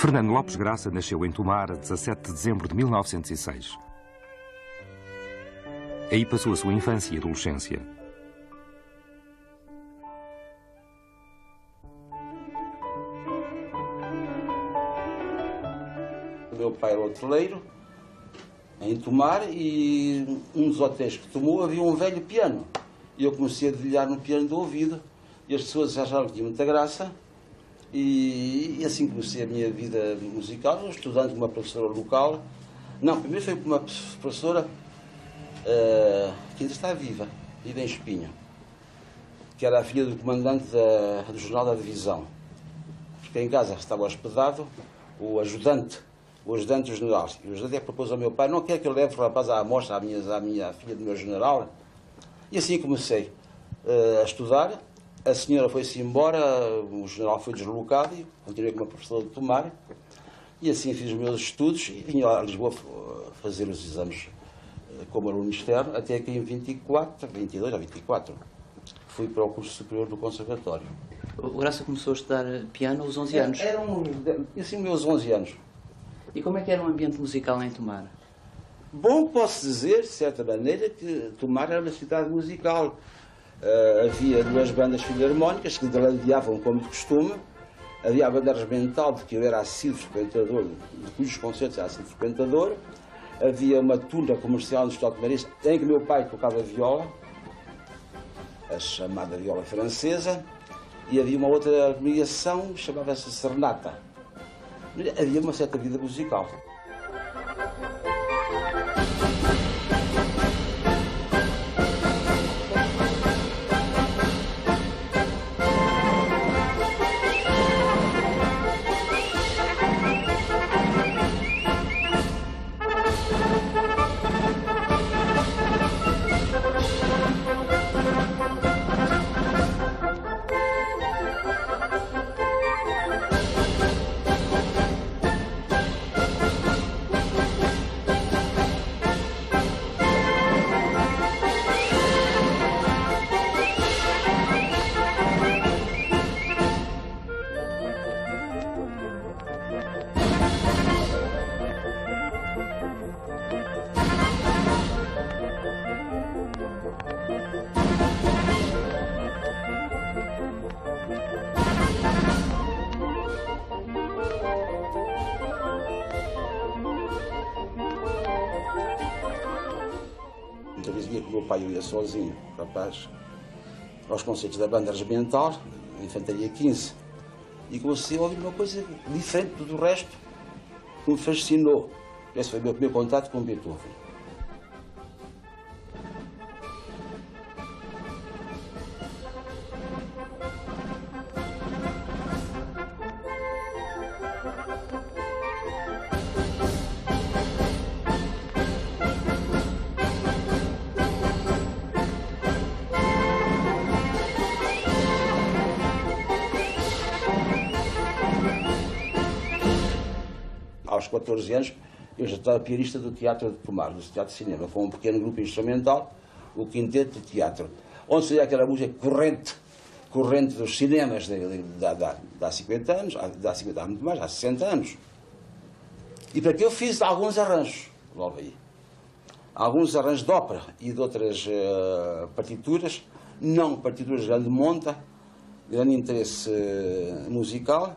Fernando Lopes Graça nasceu em Tomar a 17 de dezembro de 1906. Aí passou a sua infância e adolescência. O meu pai era hoteleiro em Tomar e um dos hotéis que tomou havia um velho piano. E eu comecei a dedilhar no piano do ouvido e as pessoas acharam que tinha muita graça. E assim comecei a minha vida musical, estudando com uma professora local. Não, primeiro foi com uma professora que ainda está viva, viva em Espinho, que era a filha do comandante do Jornal da Divisão. Porque em casa estava hospedado o ajudante do general. E o ajudante é que propôs ao meu pai: não quer que eu leve o rapaz à amostra, à minha filha do meu general? E assim comecei a estudar. A senhora foi-se embora, o general foi deslocado e continuei como professor de Tomar. E assim fiz os meus estudos e vim a Lisboa fazer os exames como aluno externo, até que em 22 ou 24 fui para o curso superior do Conservatório. O Graça começou a estudar piano aos 11 anos? Assim, meus 11 anos. E como é que era o ambiente musical em Tomar? Bom, posso dizer, de certa maneira, que Tomar era uma cidade musical. Havia duas bandas filarmónicas que delandeavam como de costume. Havia a banda regimental, de que eu era assíduo frequentador, de cujos concertos era assíduo frequentador. Havia uma turma comercial no Estado de Maris, em que meu pai tocava viola, a chamada viola francesa, e havia uma outra agremiação, chamava-se Serenata. Havia uma certa vida musical. Muitas vezes ia com o meu pai, eu ia sozinho, rapaz, aos concertos da banda regimental, Infantaria 15, e comecei a ouvir uma coisa diferente do resto, que me fascinou. Esse foi o meu primeiro contato com Beethoven. Aos 14 anos, eu já estava pianista do Teatro de Tomar, do Teatro de Cinema, com um pequeno grupo instrumental, o Quinteto de Teatro, onde saía aquela música corrente dos cinemas de há 50 anos, há muito mais, há 60 anos. E para que eu fiz alguns arranjos, logo aí. Alguns arranjos de ópera e de outras partituras, não partituras de grande monta, grande interesse musical,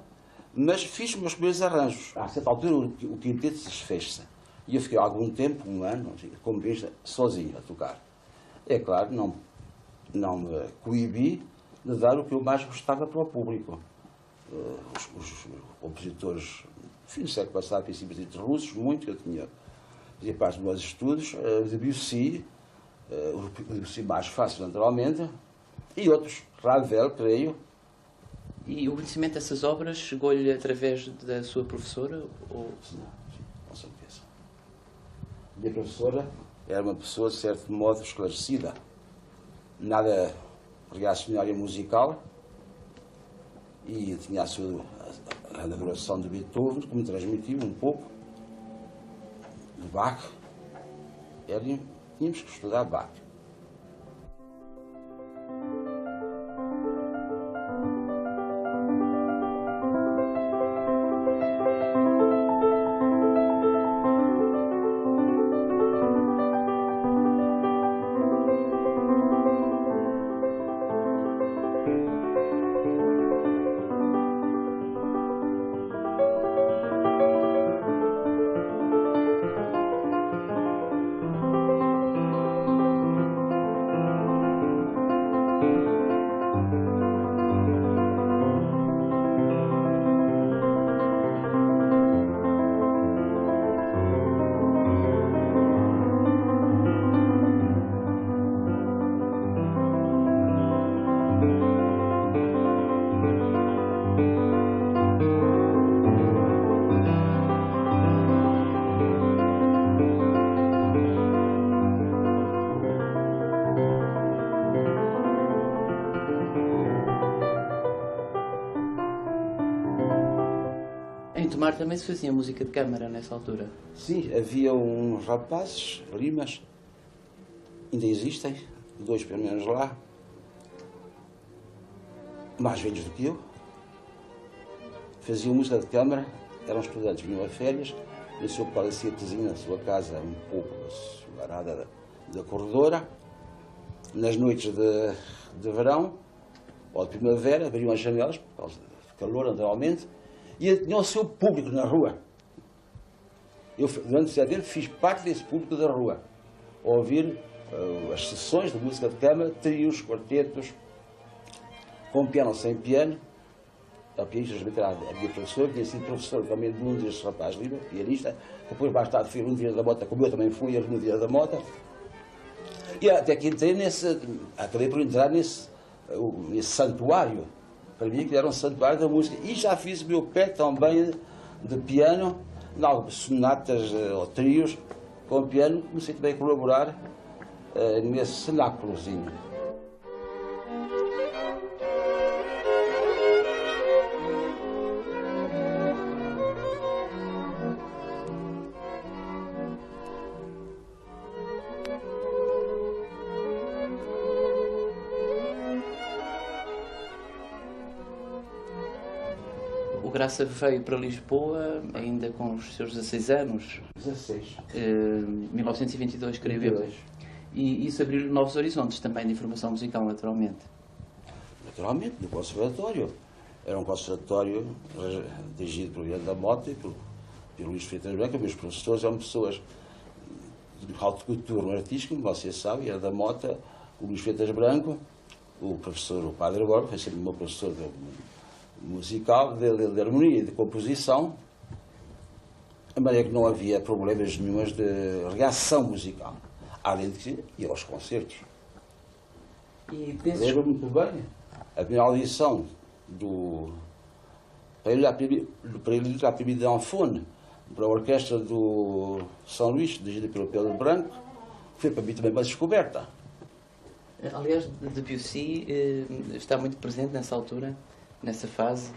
mas fiz os meus primeiros arranjos. A certa altura o quinteto se desfez-se. E eu fiquei algum tempo, um ano, como pianista, sozinho a tocar. É claro, não me coibi de dar o que eu mais gostava para o público. Os compositores, fim do século passado, princípios de russos, muito, que eu fazia parte dos meus estudos, Debussy, o Debussy mais fácil, naturalmente, e outros, Ravel, creio. E o conhecimento dessas obras chegou-lhe através da sua professora? Ou... Sim, com certeza. A minha professora era uma pessoa, de certo modo, esclarecida. Nada reacionária musical. E tinha a sua adoração de Beethoven, que me transmitiu um pouco. De Bach. Tínhamos que estudar Bach. Em Tomar também se fazia música de câmara nessa altura? Sim, havia uns rapazes, limas, ainda existem, 2 pelo menos lá, mais velhos do que eu, faziam música de câmara, eram estudantes, vinham a férias, no seu palacetezinho, na sua casa, um pouco separada da corredora, nas noites de verão ou de primavera, abriam as janelas, por causa de calor, naturalmente, e tinham o seu público na rua. Eu, durante 7 anos, fiz parte desse público da rua, a ouvir as sessões de música de câmara, trios, quartetos, com piano ou sem piano. A pianista, era a minha professora, tinha sido professor também de um destes rapazes livres, pianista, depois mais tarde fui Arlindo Vieira da Mota, como eu também fui Arlindo Vieira da Mota. E até que acabei por entrar nesse santuário, para mim que era um santuário da música. E já fiz o meu pé também de piano, em algumas sonatas ou trios com piano, comecei também a colaborar nesse cenáculozinho. O Graça veio para Lisboa ainda com os seus 16 anos. 16. 1922, creio eu. E isso abriu novos horizontes também de informação musical, naturalmente. Naturalmente, no conservatório. Era um conservatório dirigido pelo Vieira da Mota e pelo Luís Freitas Branco. Meus professores eram pessoas de alto cultura artístico, como vocês sabem, Vieira da Mota, o Luís Freitas Branco, o professor, o Padre Borba, foi sempre o meu professor musical, de harmonia e de composição, de maneira que não havia problemas nenhumas de reação musical, além de que ia aos concertos. E lembro muito bem a minha audição do Prélude à Pyramide d'Anfone para a orquestra do São Luís, dirigida pelo Pedro Branco, foi para mim também uma descoberta. Aliás, Debussy está muito presente nessa altura, nessa fase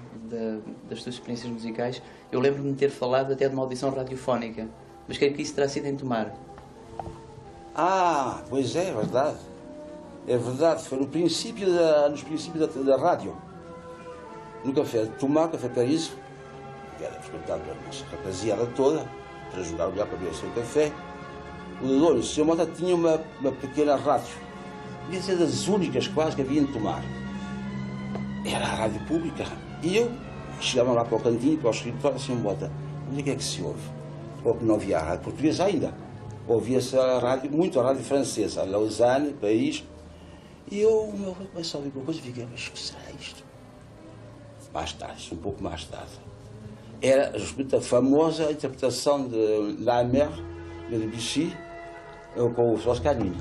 das suas experiências musicais. Eu lembro-me de ter falado até de uma audição radiofónica, mas creio que isso terá sido em Tomar. Ah, pois é verdade. É verdade, foi nos princípios da rádio. No café de Tomar, Café Paris, que era frequentado pela nossa rapaziada toda, para jogar o melhor para beber o seu café. O Dono, o Sr. Mota tinha uma pequena rádio, devia ser das únicas quase que havia em Tomar. Era a rádio pública. E eu chegava lá para o cantinho, para o escritório, assim, Mota, onde é que se ouve? Porque não havia a rádio portuguesa ainda. Ouvia-se muito a rádio francesa, a Lausanne, Paris. E eu comecei a ouvir uma coisa e fiquei, mas o que será isto? Mais tarde, um pouco mais tarde. Era justamente a famosa interpretação de La Mer, de Debussy, com o Toscanini.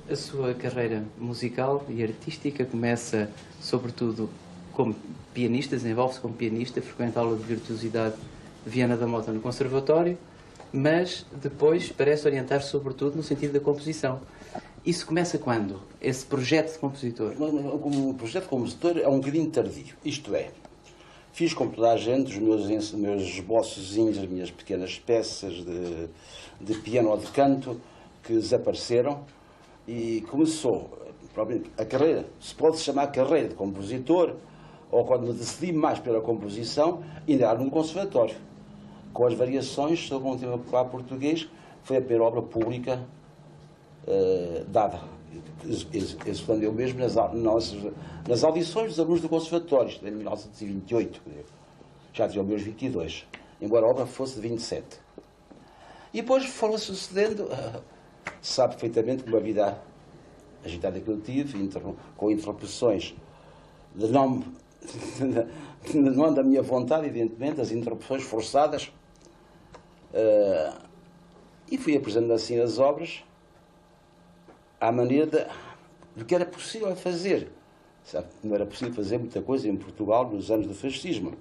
A sua carreira musical e artística começa, sobretudo, como pianista, desenvolve-se como pianista, frequenta a aula de virtuosidade de Viana da Mota no Conservatório, mas depois parece orientar-se sobretudo no sentido da composição. Isso começa quando? Esse projeto de compositor? O projeto de compositor é um bocadinho tardio, isto é, fiz como toda a gente os meus esboçozinhos, as minhas pequenas peças de piano ou de canto que desapareceram e começou a carreira, se pode chamar carreira de compositor, ou quando me decidi mais pela composição, ainda era num conservatório, com as variações sobre um tema popular português, foi a primeira obra pública dada, executando eu mesmo nas audições dos alunos do conservatório, isto é em 1928, já tinha os meus 22, embora a obra fosse de 27. E depois foram sucedendo, sabe perfeitamente que uma vida agitada que eu tive, com interrupções de não da minha vontade, evidentemente, as interrupções forçadas, e fui apresentando assim as obras à maneira do que era possível fazer. Sabe, não era possível fazer muita coisa em Portugal nos anos do fascismo.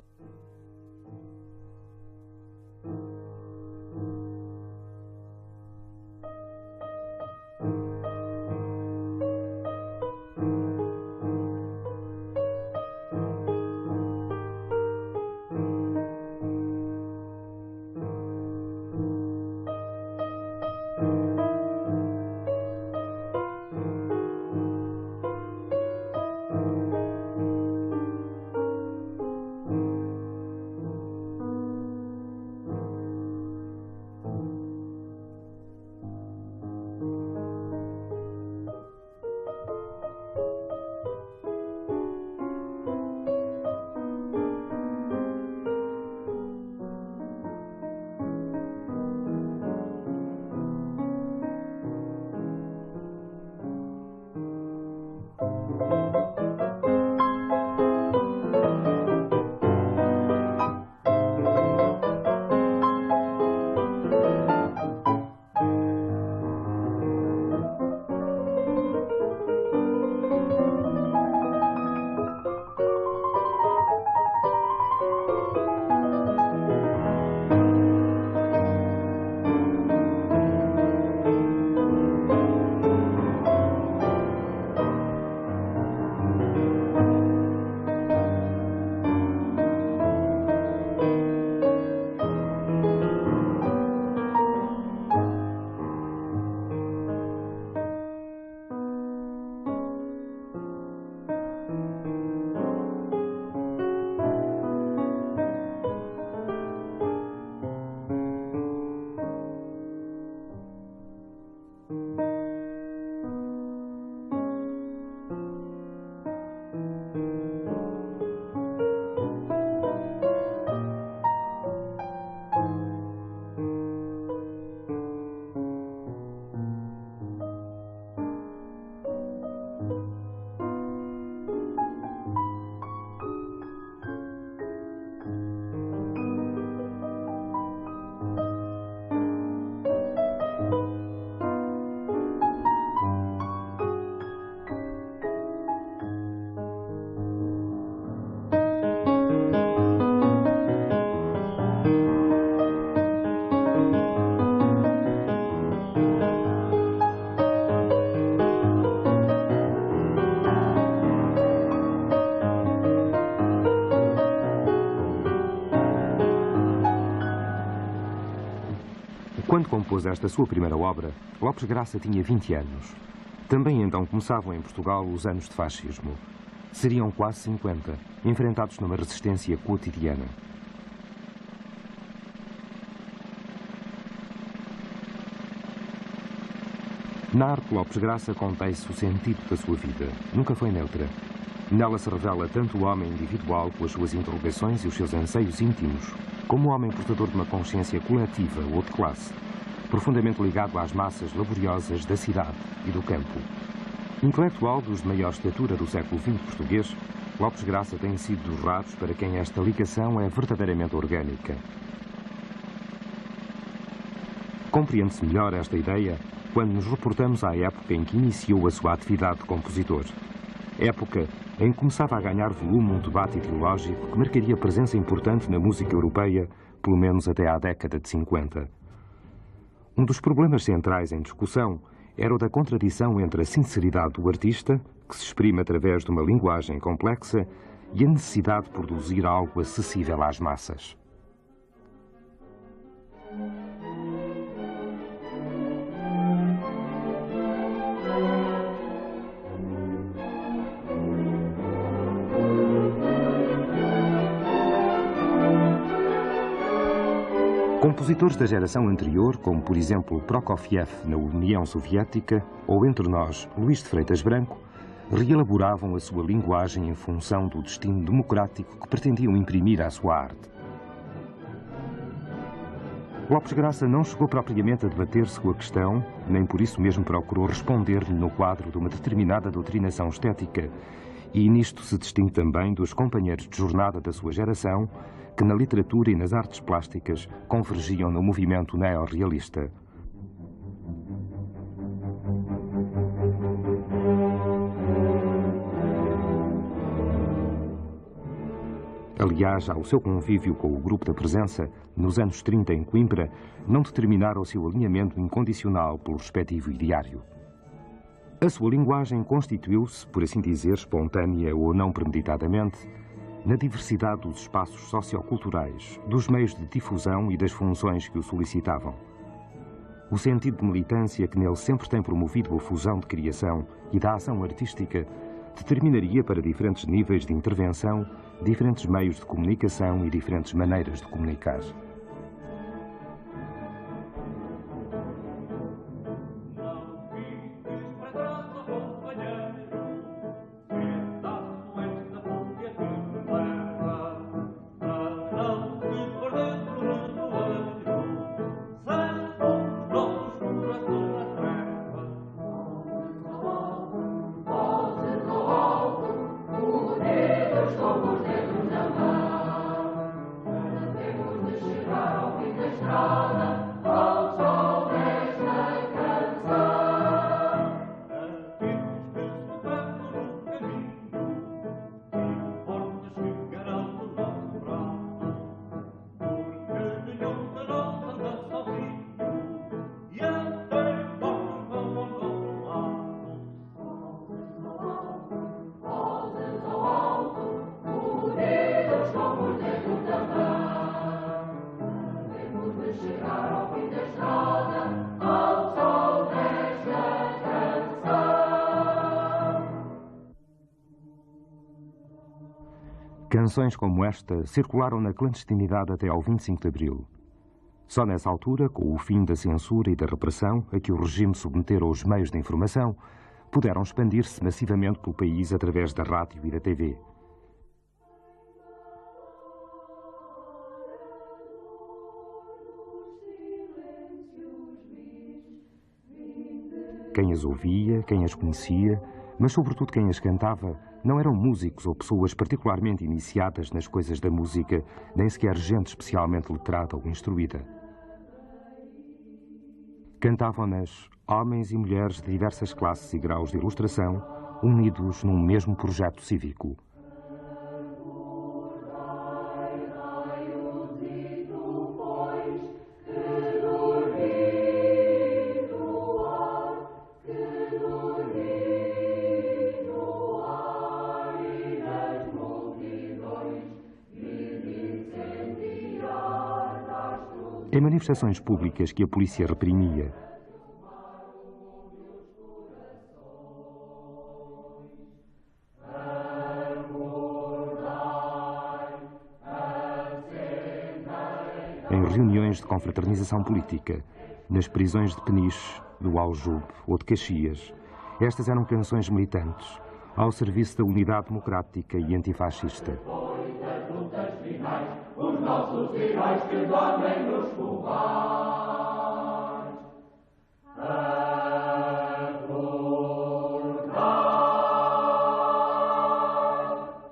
Quando compôs esta sua primeira obra, Lopes Graça tinha 20 anos. Também então começavam em Portugal os anos de fascismo. Seriam quase 50, enfrentados numa resistência cotidiana. Na arte de Lopes Graça contém-se o sentido da sua vida. Nunca foi neutra. Nela se revela tanto o homem individual com as suas interrogações e os seus anseios íntimos, como o homem portador de uma consciência coletiva ou de classe, profundamente ligado às massas laboriosas da cidade e do campo. Intelectual dos de maior estatura do século XX português, Lopes Graça tem sido dos raros para quem esta ligação é verdadeiramente orgânica. Compreende-se melhor esta ideia quando nos reportamos à época em que iniciou a sua atividade de compositor. Época em que começava a ganhar volume um debate ideológico que marcaria presença importante na música europeia, pelo menos até à década de 50. Um dos problemas centrais em discussão era o da contradição entre a sinceridade do artista, que se exprime através de uma linguagem complexa, e a necessidade de produzir algo acessível às massas. Compositores da geração anterior, como por exemplo Prokofiev na União Soviética, ou entre nós Luís de Freitas Branco, reelaboravam a sua linguagem em função do destino democrático que pretendiam imprimir à sua arte. Lopes Graça não chegou propriamente a debater-se com a questão, nem por isso mesmo procurou responder-lhe no quadro de uma determinada doutrinação estética, e nisto se distingue também dos companheiros de jornada da sua geração, que na literatura e nas artes plásticas convergiam no movimento neorrealista. Aliás, ao seu convívio com o Grupo da Presença, nos anos 30 em Coimbra, não determinara o seu alinhamento incondicional pelo respectivo ideário. A sua linguagem constituiu-se, por assim dizer, espontânea ou não premeditadamente, na diversidade dos espaços socioculturais, dos meios de difusão e das funções que o solicitavam. O sentido de militância que nele sempre tem promovido a fusão de criação e da ação artística determinaria para diferentes níveis de intervenção, diferentes meios de comunicação e diferentes maneiras de comunicar. Canções como esta circularam na clandestinidade até ao 25 de Abril. Só nessa altura, com o fim da censura e da repressão a que o regime submetera os meios de informação, puderam expandir-se massivamente pelo país através da rádio e da TV. Quem as ouvia, quem as conhecia, mas sobretudo quem as cantava, não eram músicos ou pessoas particularmente iniciadas nas coisas da música, nem sequer gente especialmente letrada ou instruída. Cantavam-nas homens e mulheres de diversas classes e graus de ilustração, unidos num mesmo projeto cívico. Em manifestações públicas que a polícia reprimia, em reuniões de confraternização política, nas prisões de Peniche, do Aljube ou de Caxias, estas eram canções militantes, ao serviço da unidade democrática e antifascista. Os nossos heróis que dormem nos currais.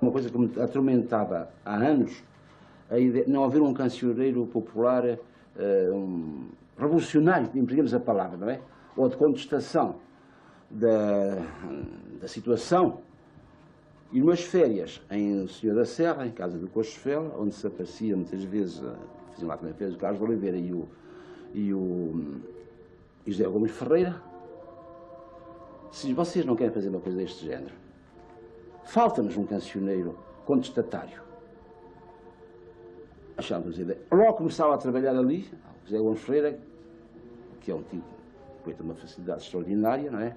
Uma coisa que me atormentava há anos, a ideia, não haver um cancioneiro popular revolucionário, empreguemos a palavra, não é? Ou de contestação da situação. E umas férias em Senhor da Serra, em casa do Cochefel, onde se aparecia muitas vezes, faziam lá também férias o Carlos de Oliveira e o José Gomes Ferreira. Se vocês não querem fazer uma coisa deste género, falta-nos um cancioneiro contestatário. Achámos a ideia. Logo começava a trabalhar ali, o José Gomes Ferreira, que é um tipo de uma facilidade extraordinária, não é?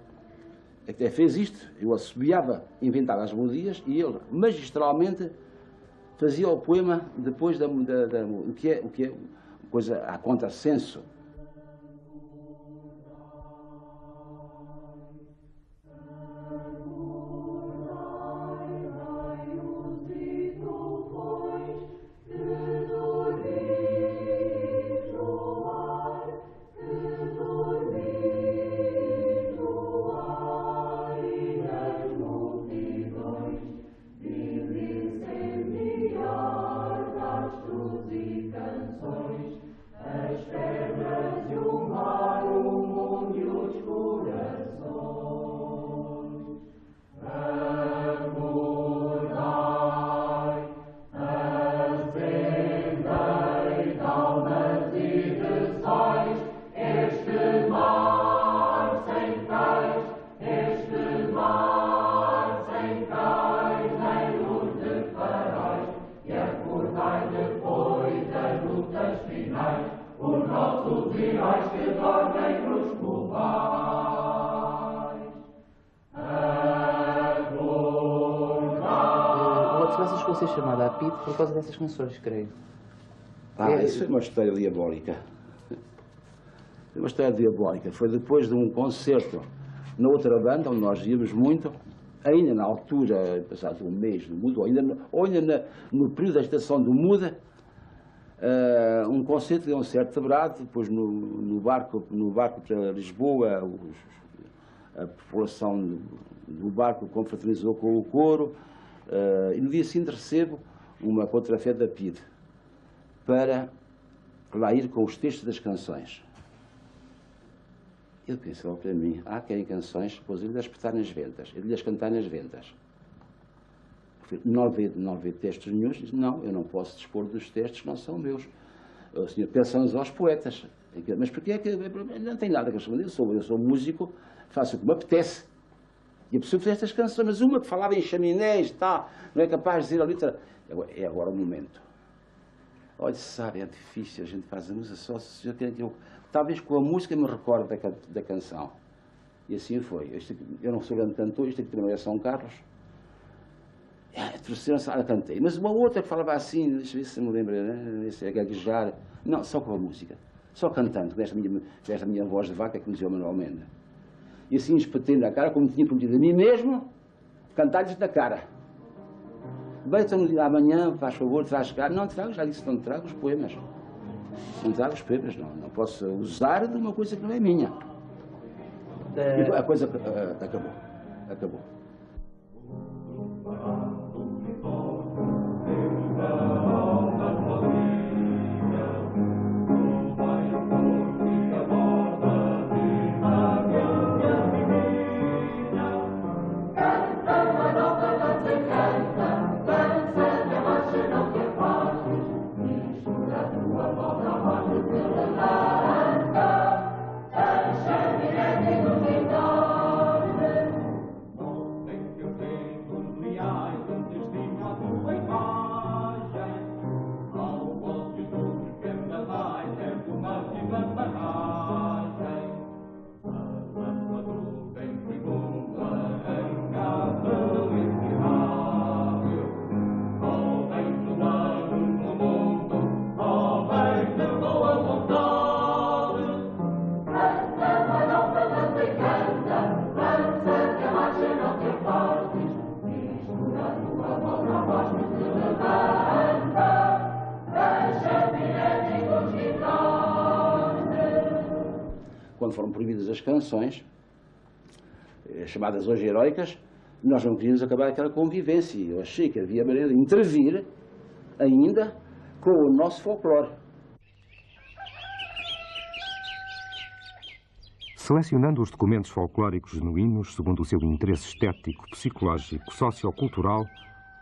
Até fez isto, eu assobiava, inventava as melodias e ele, magistralmente, fazia o poema depois o que é coisa a contrassenso. Ficou a ser chamada a PIDE por causa dessas canções, creio. Isso foi uma história diabólica. Foi uma história diabólica. Foi depois de um concerto na outra banda, onde nós íamos muito, ainda na altura, passado um mês do Muda, ou ainda no período da estação do Muda, um concerto deu um certo quebrado, depois no barco para Lisboa, a população do barco confraternizou com o coro, e no dia seguinte recebo uma contrafé da PIDE para lá ir com os textos das canções. Ele pensou para mim, querem canções, pois ele lhe espetar nas ventas, ele lhe cantar nas ventas. Não havia textos nenhuns, disse, não, eu não posso dispor dos textos que não são meus. O senhor, peçam-nos aos poetas. Mas porquê é que não tem nada que eu sou músico, faço o que me apetece. E a pessoa fez estas canções, mas uma que falava em chaminés, não é capaz de dizer a letra. É agora o momento. Olha, sabe, é difícil, a gente faz a música só se eu talvez com a música me recorde da canção. E assim foi. Eu não sou grande cantor, isto aqui também é São Carlos. A terceira sala cantei. Mas uma outra que falava assim, deixa eu ver se me lembra, né? Esse é gaguejar. Não, só com a música. Só cantando, desta minha voz de vaca que me dizia o Manuel Mendes. E assim espetei na cara, como tinha prometido a mim mesmo, cantar-lhes na cara. Bem, então no dia amanhã, faz favor, traz cá. Não trago, já disse, não trago os poemas. Não trago os poemas, não posso usar de uma coisa que não é minha. E a coisa acabou. Quando foram proibidas as canções, chamadas hoje heroicas, nós não queríamos acabar aquela convivência. Eu achei que havia maneira de intervir ainda com o nosso folclore. Selecionando os documentos folclóricos genuínos segundo o seu interesse estético, psicológico, sociocultural,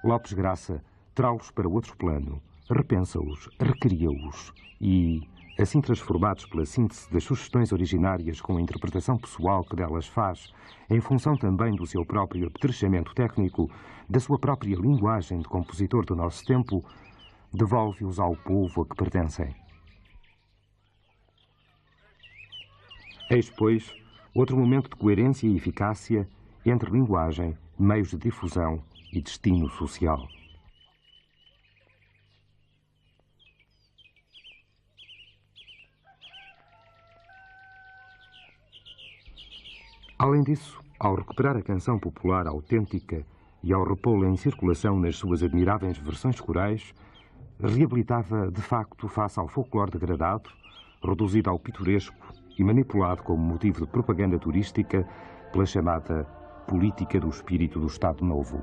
Lopes Graça trá-los para outro plano, repensa-os, recria-os e, assim transformados pela síntese das sugestões originárias com a interpretação pessoal que delas faz, em função também do seu próprio apetrechamento técnico, da sua própria linguagem de compositor do nosso tempo, devolve-os ao povo a que pertencem. Eis, pois, outro momento de coerência e eficácia entre linguagem, meios de difusão e destino social. Além disso, ao recuperar a canção popular autêntica e ao repô-la em circulação nas suas admiráveis versões corais, reabilitava de facto face ao folclore degradado, reduzido ao pitoresco e manipulado como motivo de propaganda turística pela chamada política do espírito do Estado Novo.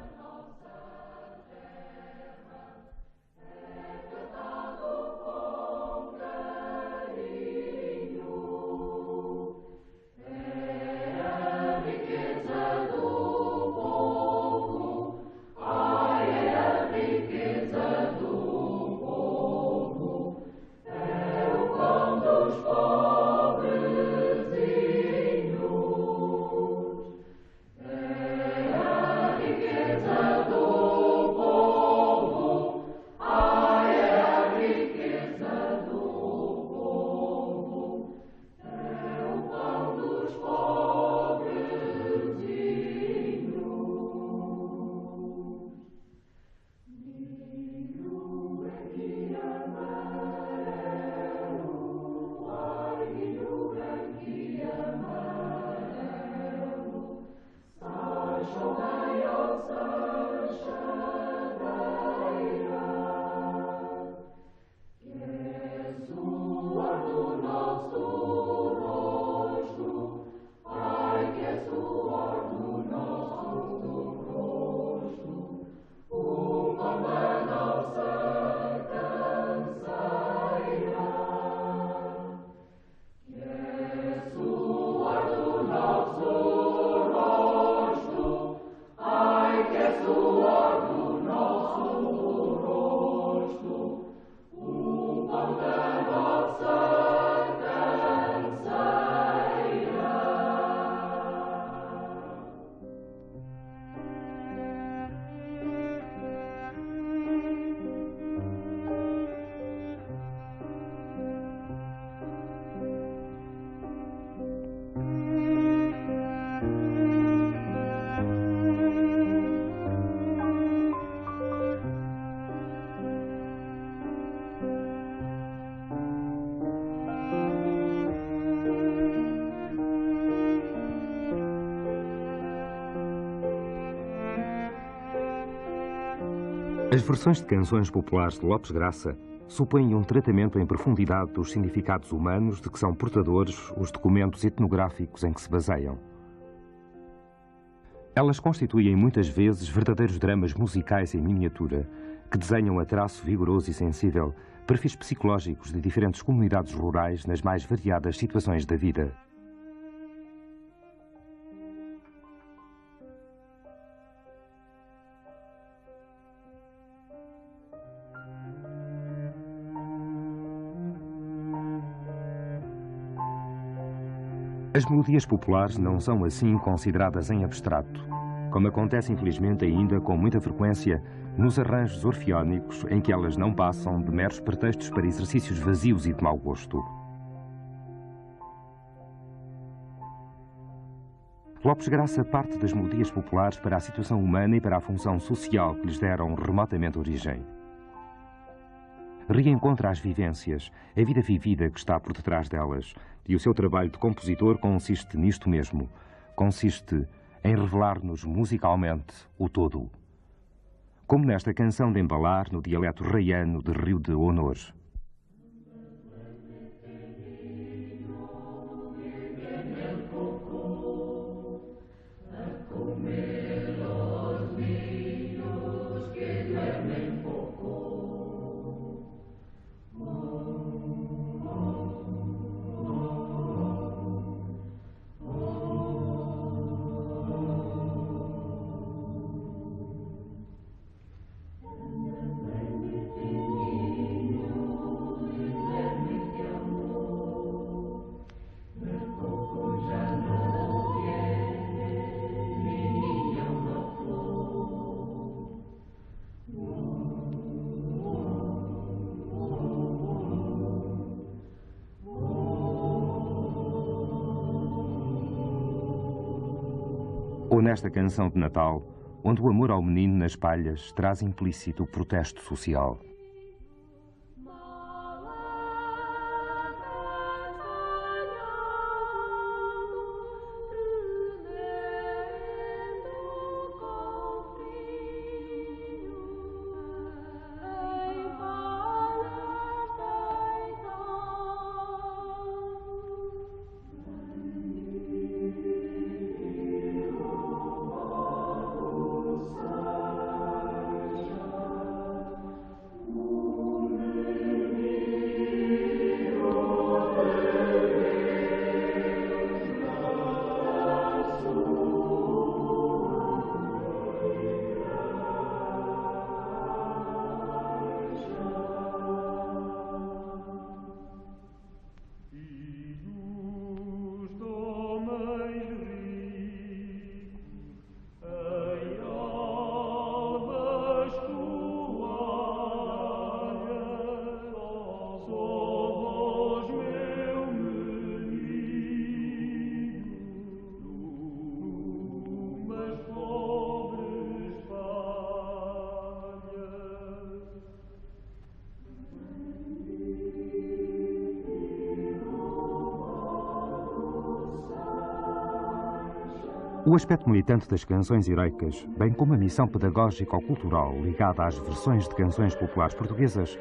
As versões de canções populares de Lopes Graça supõem um tratamento em profundidade dos significados humanos de que são portadores os documentos etnográficos em que se baseiam. Elas constituem muitas vezes verdadeiros dramas musicais em miniatura, que desenham a traço vigoroso e sensível perfis psicológicos de diferentes comunidades rurais nas mais variadas situações da vida. As melodias populares não são assim consideradas em abstrato, como acontece infelizmente ainda com muita frequência nos arranjos orfeónicos em que elas não passam de meros pretextos para exercícios vazios e de mau gosto. Lopes Graça parte das melodias populares para a situação humana e para a função social que lhes deram remotamente origem. Reencontra as vivências, a vida vivida que está por detrás delas, e o seu trabalho de compositor consiste nisto mesmo. Consiste em revelar-nos musicalmente o todo. Como nesta canção de embalar no dialeto raiano de Rio de Honor. Ou nesta canção de Natal, onde o amor ao menino nas palhas traz implícito o protesto social. O aspecto militante das canções heroicas, bem como a missão pedagógica ou cultural ligada às versões de canções populares portuguesas,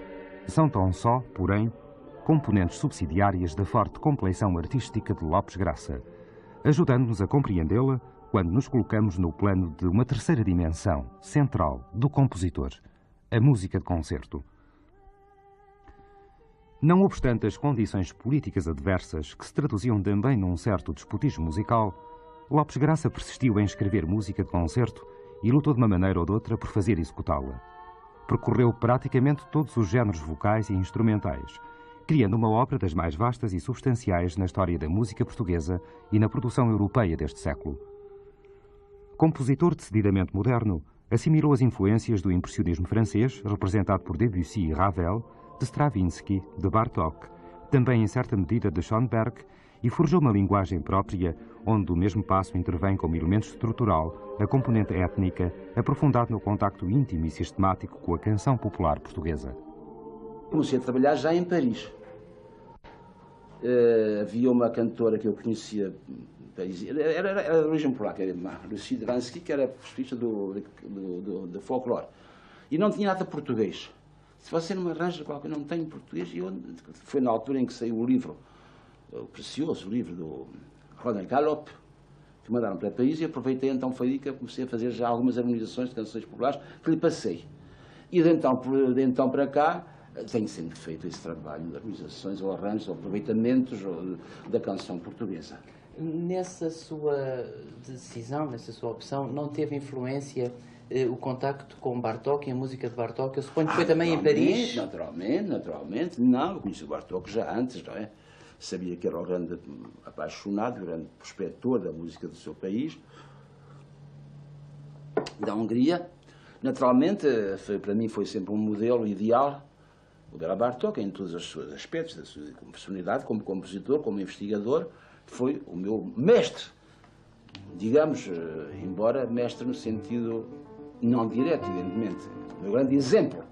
são tão só, porém, componentes subsidiárias da forte compleição artística de Lopes Graça, ajudando-nos a compreendê-la quando nos colocamos no plano de uma terceira dimensão, central, do compositor, a música de concerto. Não obstante as condições políticas adversas que se traduziam também num certo despotismo musical, Lopes Graça persistiu em escrever música de concerto e lutou de uma maneira ou de outra por fazer executá-la. Percorreu praticamente todos os géneros vocais e instrumentais, criando uma obra das mais vastas e substanciais na história da música portuguesa e na produção europeia deste século. Compositor decididamente moderno, assimilou as influências do impressionismo francês, representado por Debussy e Ravel, de Stravinsky, de Bartók, também em certa medida de Schoenberg, e forjou uma linguagem própria, onde do mesmo passo intervém como elemento estrutural a componente étnica, aprofundado no contacto íntimo e sistemático com a canção popular portuguesa. Comecei a trabalhar já em Paris. Havia uma cantora que eu conhecia, era de origem polaca, Lucy Dransky, que era professora do folclore, e não tinha nada português. Se você não me arranja qualquer, não tenho português, e foi na altura em que saiu o livro, o precioso livro do Roland Gallop, que mandaram para Paris, e aproveitei então, foi aí que eu comecei a fazer já algumas harmonizações de canções populares que lhe passei. E de então para cá, tenho sempre feito esse trabalho de harmonizações ou arranjos ou aproveitamentos da canção portuguesa. Nessa sua decisão, nessa sua opção, não teve influência o contacto com Bartók e a música de Bartók? Eu suponho que foi também em Paris? Naturalmente. Não, eu conheci o Bartók já antes, não é? Sabia que era um grande apaixonado, um grande prospector da música do seu país, da Hungria. Naturalmente, para mim foi sempre um modelo ideal, o Béla Bartók, em todos os seus aspectos, da sua personalidade, como compositor, como investigador, foi o meu mestre, digamos, embora mestre no sentido não direto, evidentemente, o meu grande exemplo.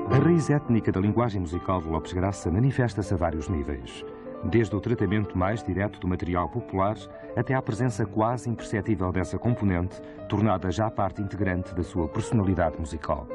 A raiz étnica da linguagem musical de Lopes Graça manifesta-se a vários níveis, desde o tratamento mais direto do material popular até à presença quase imperceptível dessa componente, tornada já parte integrante da sua personalidade musical.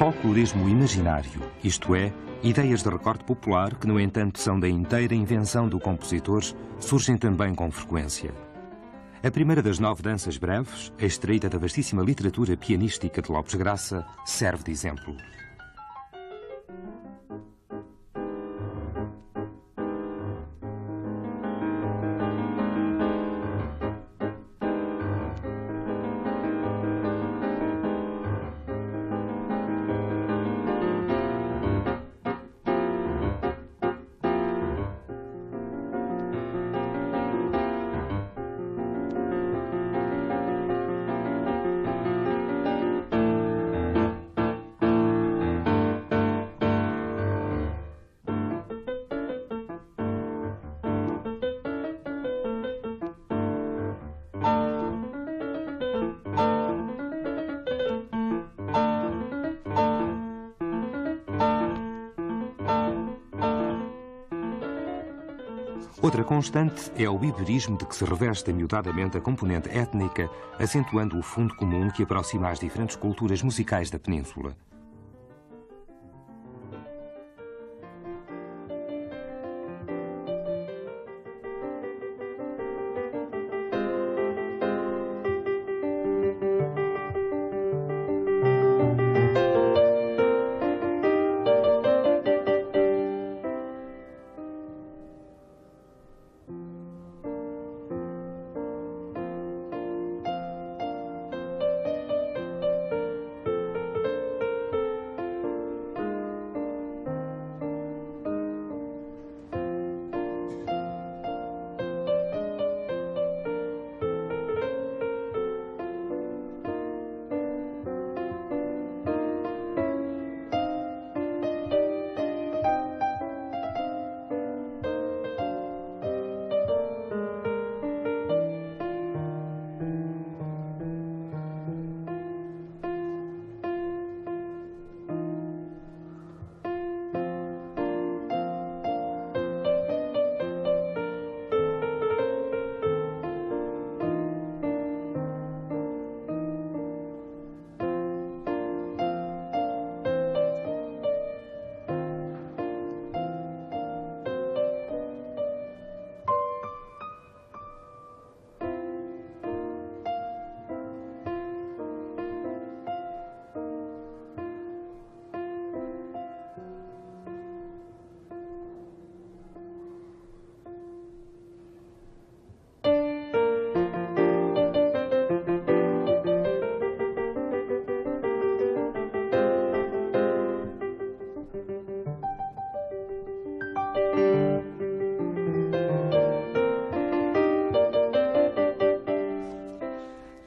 Folclorismo imaginário, isto é, ideias de recorte popular que, no entanto, são da inteira invenção do compositor, surgem também com frequência. A primeira das 9 danças breves, extraída da vastíssima literatura pianística de Lopes Graça, serve de exemplo. Outra constante é o iberismo de que se reveste amiudadamente a componente étnica, acentuando o fundo comum que aproxima as diferentes culturas musicais da península.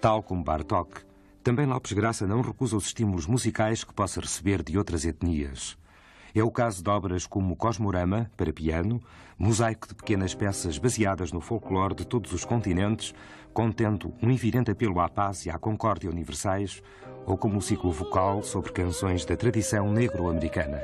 Tal como Bartók, também Lopes Graça não recusa os estímulos musicais que possa receber de outras etnias. É o caso de obras como Cosmorama, para piano, mosaico de pequenas peças baseadas no folclore de todos os continentes, contendo um evidente apelo à paz e à concórdia universais, ou como o ciclo vocal sobre canções da tradição negro-americana.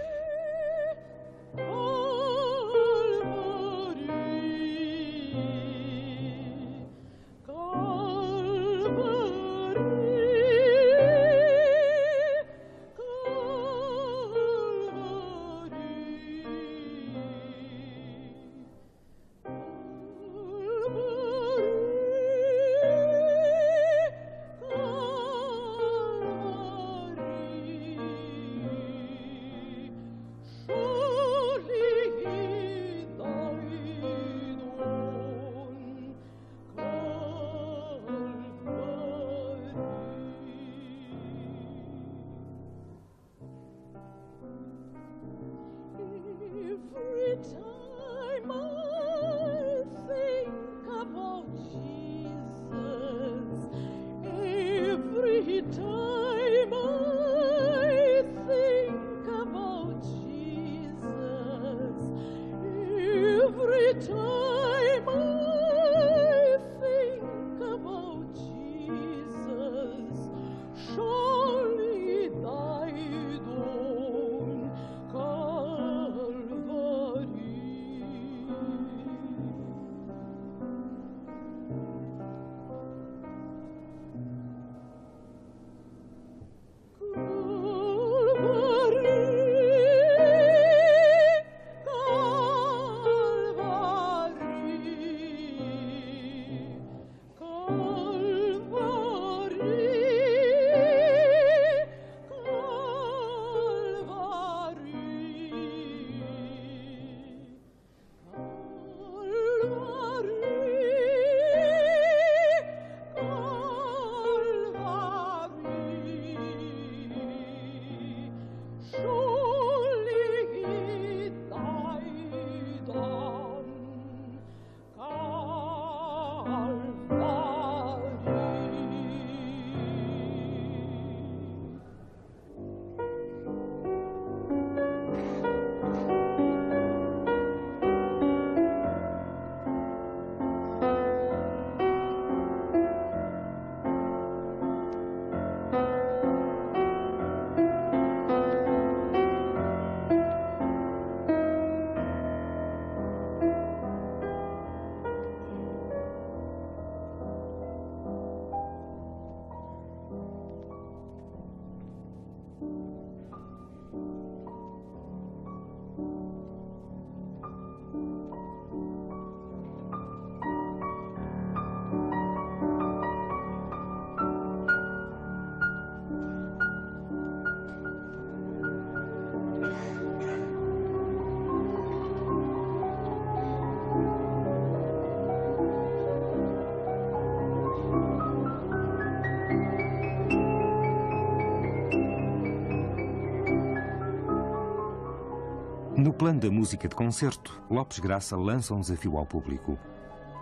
No plano da música de concerto, Lopes Graça lança um desafio ao público.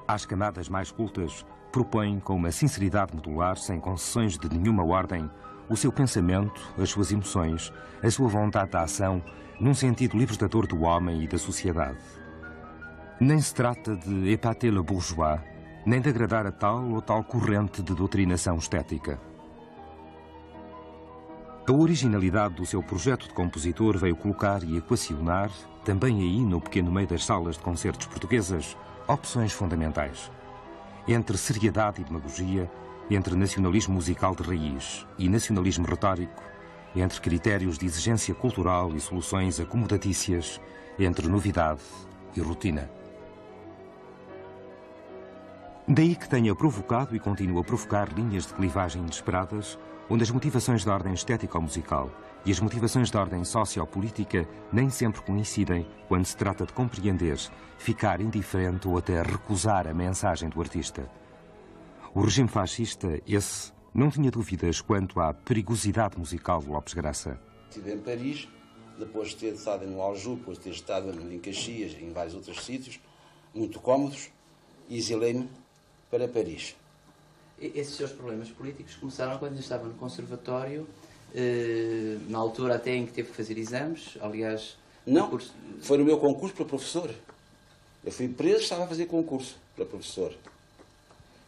Às camadas mais cultas, propõe com uma sinceridade modular, sem concessões de nenhuma ordem, o seu pensamento, as suas emoções, a sua vontade de ação, num sentido libertador do homem e da sociedade. Nem se trata de épater le bourgeois, nem de agradar a tal ou tal corrente de doutrinação estética. A originalidade do seu projeto de compositor veio colocar e equacionar, também aí no pequeno meio das salas de concertos portuguesas, opções fundamentais. Entre seriedade e demagogia, entre nacionalismo musical de raiz e nacionalismo retórico, entre critérios de exigência cultural e soluções acomodatícias, entre novidade e rotina. Daí que tenha provocado e continua a provocar linhas de clivagem inesperadas, onde as motivações de ordem estético-musical e as motivações de ordem sociopolítica nem sempre coincidem quando se trata de compreender, ficar indiferente ou até recusar a mensagem do artista. O regime fascista, esse, não tinha dúvidas quanto à perigosidade musical de Lopes Graça. Estive em Paris, depois de ter estado em Aljub, depois de ter estado em Caxias e em vários outros sítios, muito cómodos, e exilei-me para Paris. Esses seus problemas políticos começaram quando estava no conservatório, na altura até em que teve que fazer exames, aliás... Não, foi no meu concurso para professor. Eu fui preso, estava a fazer concurso para professor.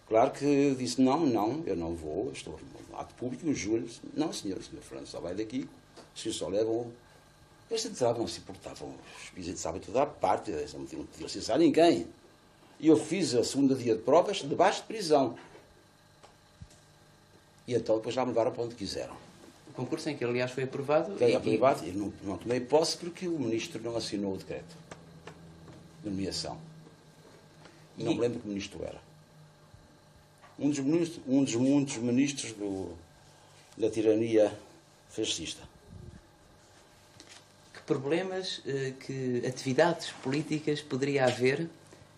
Claro que disse, não, eu não vou, estou no ato público, o Júlio disse, não, senhor Fernando só vai daqui, os senhores só levam... Eles entravam, se importavam, os visitas de toda a parte, eles não tinham que licenciar ninguém. E eu fiz a segunda dia de provas debaixo de prisão. E então depois já me levaram para onde quiseram. O concurso em que, aliás, foi aprovado... Foi aprovado, e não tomei posse porque o ministro não assinou o decreto de nomeação. Não me lembro que ministro era. Um dos muitos ministros da tirania fascista. Que problemas, que atividades políticas poderia haver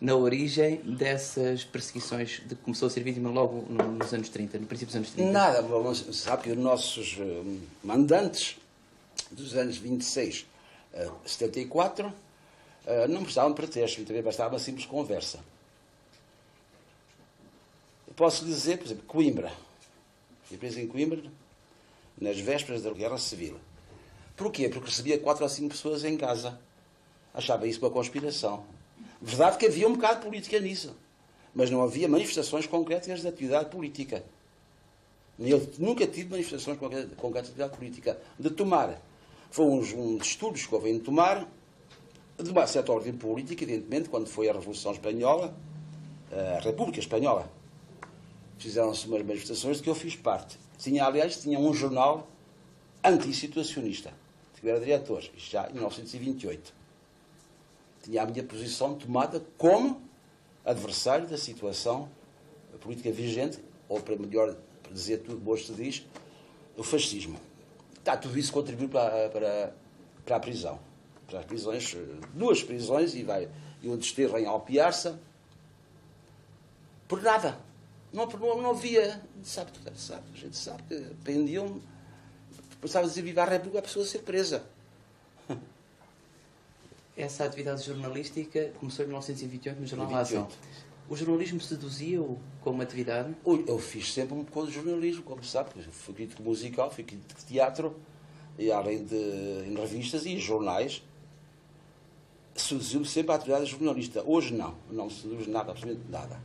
na origem dessas perseguições de que começou a ser vítima logo nos anos 30, no princípio dos anos 30? Nada, sabe que os nossos mandantes dos anos 26 a 74 não precisavam de pretextos, também bastava uma simples conversa. Eu posso dizer, por exemplo, Coimbra. Fui preso em Coimbra nas vésperas da Guerra Civil. Porquê? Porque recebia 4 ou 5 pessoas em casa. Achava isso uma conspiração. Verdade que havia um bocado de política nisso, mas não havia manifestações concretas de atividade política. Eu nunca tive manifestações concretas de atividade política. De Tomar, foi um dos estudos que houve em Tomar, de uma certa ordem política, evidentemente, quando foi a Revolução Espanhola, a República Espanhola. Fizeram-se umas manifestações de que eu fiz parte. Aliás, tinha um jornal antissituacionista, que eu era diretor, já em 1928. Tinha a minha posição tomada como adversário da situação política vigente, ou para melhor dizer tudo, hoje se diz, o fascismo. Tudo isso contribuiu para a prisão. Para as prisões, 2 prisões, e um desterro em Alpiarça, por nada. Não havia, a gente sabe que prendiam, pensava dizer viva a República, a pessoa ser presa. Essa atividade jornalística começou em 1928 no Jornal da Ação. O jornalismo seduzia-o como atividade? Eu fiz sempre um pouco de jornalismo, como sabe, fui crítico musical, fui crítico de teatro, e além de em revistas e jornais, seduziu-me sempre a atividade jornalista. Hoje não me seduz nada, absolutamente nada.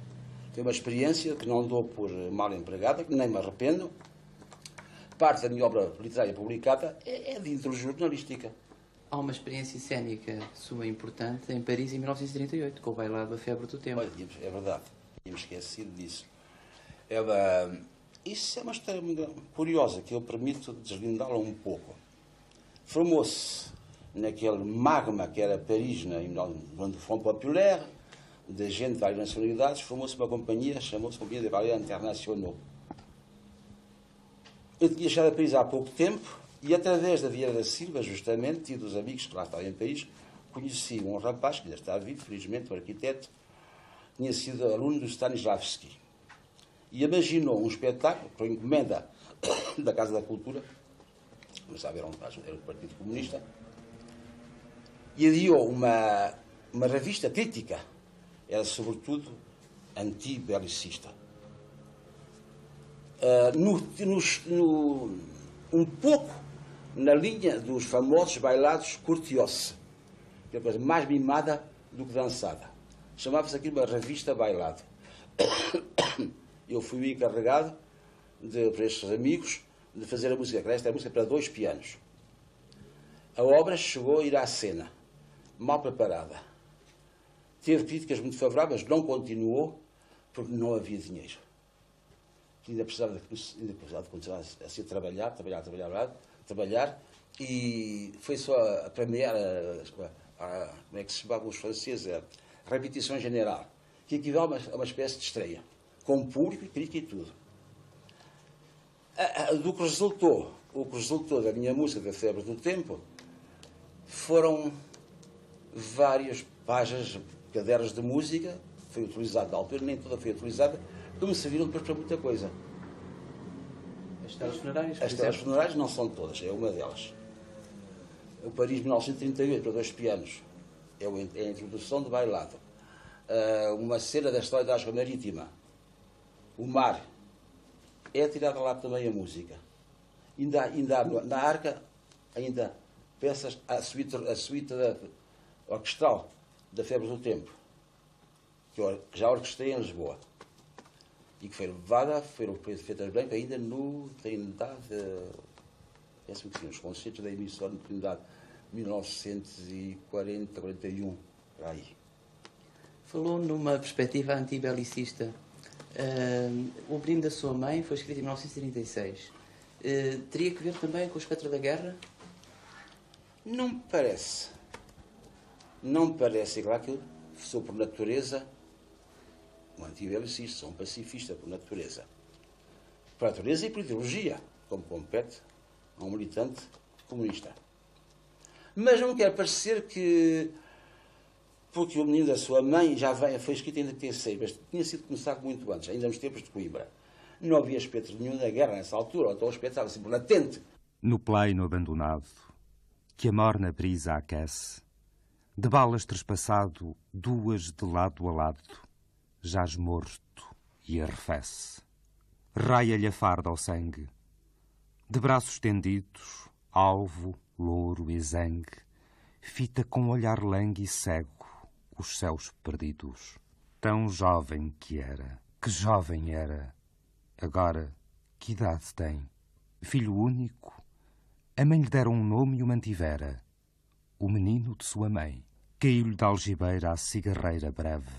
Foi uma experiência que não dou por mal empregada, que nem me arrependo. Parte da minha obra literária publicada é de índole jornalística. Há uma experiência cénica sua importante em Paris em 1938, com o bailado A Febre do Tempo. Olha, é verdade, tínhamos esquecido disso. Isso é uma história muito curiosa, que eu permito deslindá-la um pouco. Formou-se naquele magma que era Paris, no Front Populaire, de gente de várias nacionalidades, formou-se uma companhia, chamou-se Companhia de Valeurs Internationaux. Eu tinha chegado a Paris há pouco tempo, e através da Vieira da Silva, justamente, e dos amigos que lá estavam em Paris, conheci um rapaz, que ainda está vivo, felizmente, um arquiteto, tinha sido aluno do Stanislavski. E imaginou um espetáculo, por encomenda da Casa da Cultura, mas sabe, era o Partido Comunista, e adiou uma revista crítica, era sobretudo anti-belicista. Um pouco na linha dos famosos bailados cortiose, que é a coisa mais mimada do que dançada. Chamava-se aquilo uma revista bailado. Eu fui encarregado, para estes amigos, de fazer a música. Esta é a música para 2 pianos. A obra chegou a ir à cena, mal preparada. Teve críticas muito favoráveis, não continuou, porque não havia dinheiro. Ainda precisava de continuar a ser trabalhar, e foi só a premiar, como é que se chamavam os franceses, a repetição general, que equivale a uma espécie de estreia, com público e crítica e tudo. O que resultou da minha música, da Febre do Tempo, foram várias páginas, cadernos de música, foi utilizado na altura, nem toda foi utilizada, que me serviram depois para muita coisa. As telas funerárias? As telas funerárias não são todas, é uma delas. O Paris 1938, para 2 pianos, é a introdução do bailado. Uma cena da história da Asca Marítima, o mar, é tirada lá também a música. Ainda há na Arca, ainda peças, a suíte orquestral da Febre do Tempo, que já orquestrei em Lisboa, e que foi levada, foram feitas bem, ainda no Trindade, penso que sim, os concertos da emissão no Trindade, 1940, 41, por aí. Falou numa perspectiva antibelicista. O Menino da Sua Mãe foi escrito em 1936. Teria que ver também com o espectro da guerra? Não me parece. Não me parece. É claro que eu sou, por natureza, um antibelicista, sou um pacifista, por natureza. Por natureza e por ideologia, como compete a um militante comunista. Mas não me quer parecer que, porque o Menino da Sua Mãe foi escrito em 86, mas tinha sido começado muito antes, ainda nos tempos de Coimbra. Não havia espectro nenhum da guerra nessa altura, ou então o espectro estava sempre latente. No pleino abandonado, que a morna brisa aquece, de balas trespassado, 2 de lado a lado, jaz morto e arrefece. Raia-lhe a farda ao sangue, de braços estendidos, alvo, louro e zangue, fita com olhar langue e cego os céus perdidos. Tão jovem que era, que jovem era, agora que idade tem? Filho único, a mãe lhe dera um nome e o mantivera, o menino de sua mãe. Caiu-lhe da algibeira a cigarreira breve.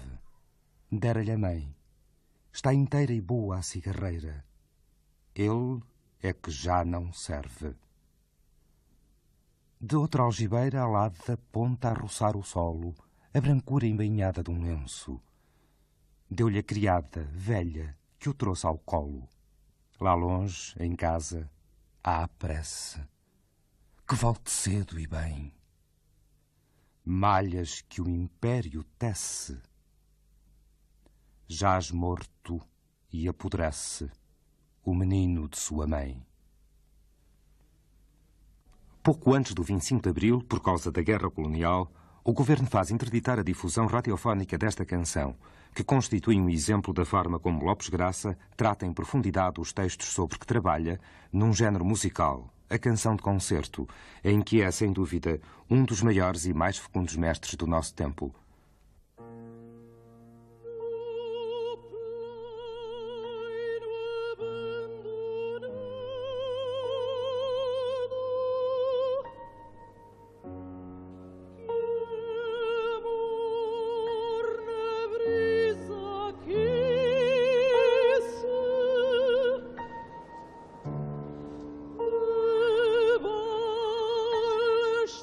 Dera-lhe a mãe, está inteira e boa a cigarreira. Ele é que já não serve. De outra algibeira, ao lado da ponta a roçar o solo, a brancura embainhada de um lenço. Deu-lhe a criada, velha, que o trouxe ao colo. Lá longe, em casa, há a prece. Que volte cedo e bem. Malhas que o império tece. Jaz morto e apodrece o menino de sua mãe. Pouco antes do 25 de abril, por causa da guerra colonial, o governo faz interditar a difusão radiofónica desta canção, que constitui um exemplo da forma como Lopes Graça trata em profundidade os textos sobre que trabalha num género musical, a canção de concerto, em que é, sem dúvida, um dos maiores e mais fecundos mestres do nosso tempo.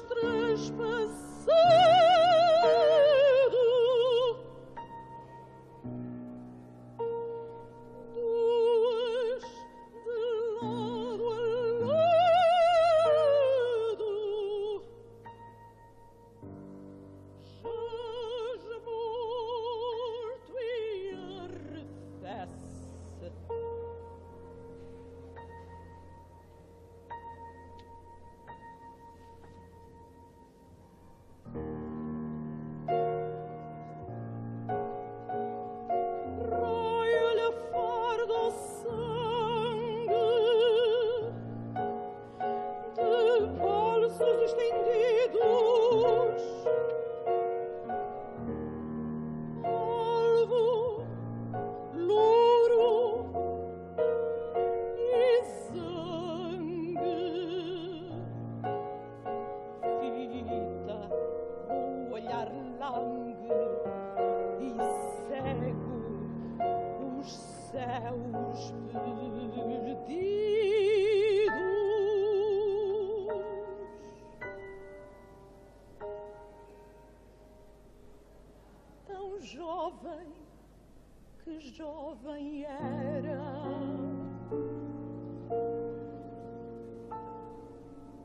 Trespassar estendidos, alvo, louro e sangue, fita o olhar langue e cego os céus perdidos. Tão jovem, que jovem era,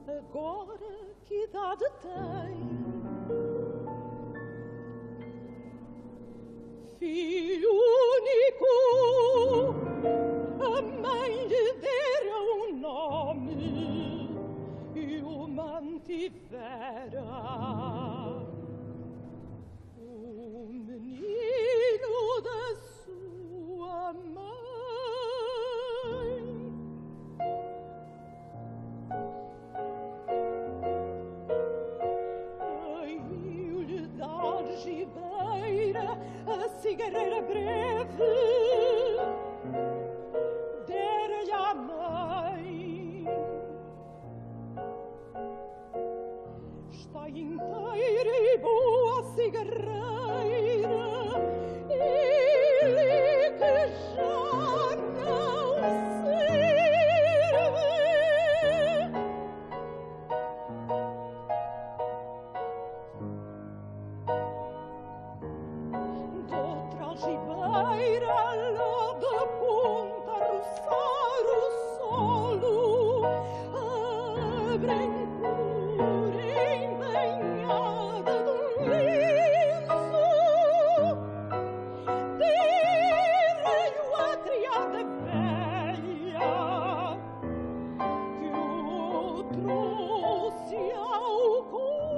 agora que idade tem? Filho único, a mãe lhe dera um nome e o mantivera. O menino da sua mãe. Caiu-lhe da algibeira a cigarreira breve, dera-lhe a mãe. Está inteira e boa a cigarreira, ele que já não serve. Doutra algibeira lá da ponta a roçar o solo, a brancura embanhada de um lenço, dera-lhe a criada velha que o trouxe ao colo.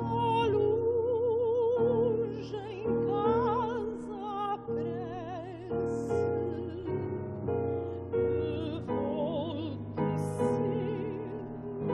A luz em casa aparece, que volte ser bem.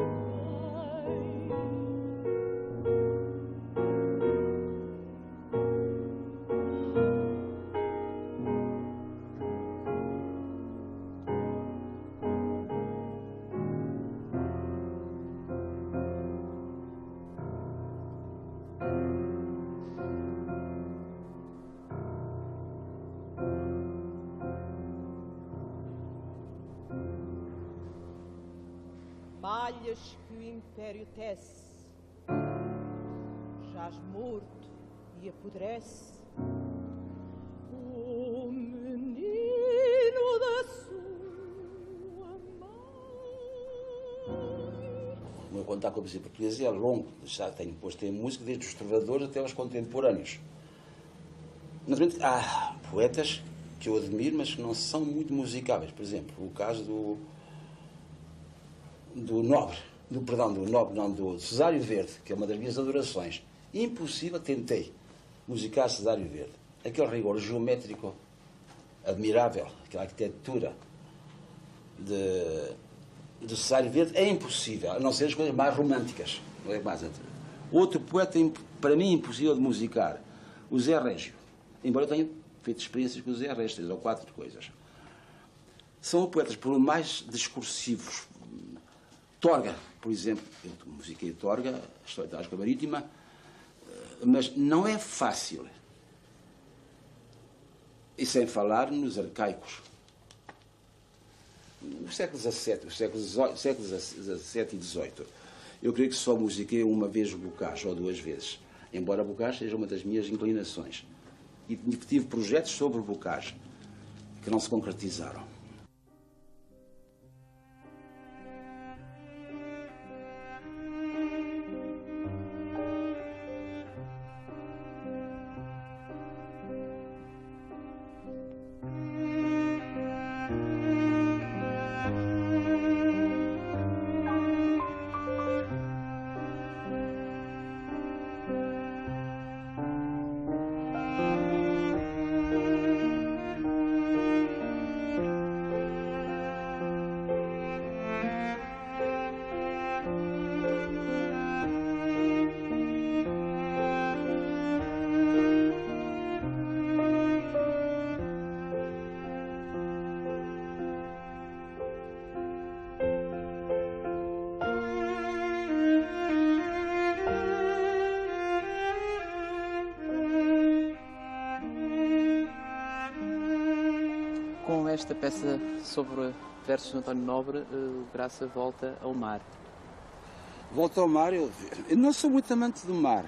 Malhas que o império tece, jaz morto e apodrece o menino da sua mãe. O meu contato com a poesia portuguesa é longo, já tenho posto em música desde os trovadores até aos contemporâneos. Naturalmente, há poetas que eu admiro, mas que não são muito musicáveis. Por exemplo, o caso do Cesário Verde, que é uma das minhas adorações. Impossível, tentei musicar Cesário Verde. Aquele rigor geométrico admirável, aquela arquitetura de Cesário Verde é impossível, a não ser as coisas mais românticas. Não é mais. Outro poeta, para mim, impossível de musicar, o Zé Régio. Embora eu tenha feito experiências com o Zé Régio, 3 ou 4 coisas. São poetas, por mais discursivos. Torga, por exemplo, eu musiquei Torga, a História da Asca Marítima, mas não é fácil. E sem falar nos arcaicos. No século XVII, os séculos XVII e XVIII, eu creio que só musiquei uma vez o Bocage, ou 2 vezes. Embora o Bocage seja uma das minhas inclinações. e tive projetos sobre bocage que não se concretizaram. Com esta peça sobre versos de António Nobre, Graça volta ao mar. Volto ao mar, eu não sou muito amante do mar.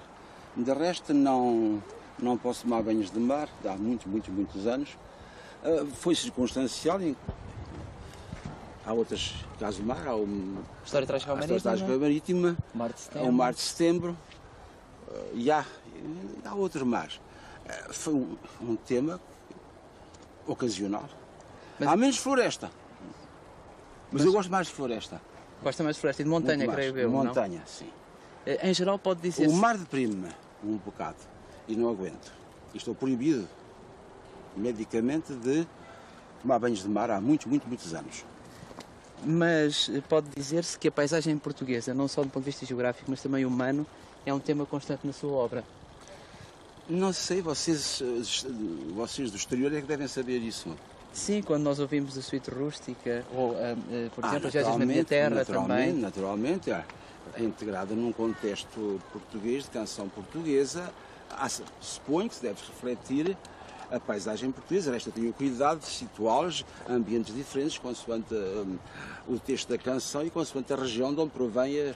De resto, não posso tomar banhos de mar, há muitos anos. Foi circunstancial. Há outras casos do mar, há o História Trágica Marítima, o Mar de Setembro, e há outros mares. Foi um tema ocasional. Há menos floresta, mas eu gosto mais de floresta. Gosta mais de floresta e de montanha, creio eu, não? Montanha, sim. Em geral pode dizer... O mar deprime-me um bocado e não aguento. E estou proibido, medicamente, de tomar banhos de mar há muitos anos. Mas pode dizer-se que a paisagem portuguesa, não só do ponto de vista geográfico, mas também humano, é um tema constante na sua obra. Não sei, vocês do exterior é que devem saber isso. Sim, quando nós ouvimos a suíte rústica, ou, por exemplo, as Viagens na Minha Terra também. Naturalmente, é integrada num contexto português, de canção portuguesa, suponho que se deve refletir a paisagem portuguesa. Resta ter o cuidado de situá-los em ambientes diferentes, consoante o texto da canção e consoante a região de onde provém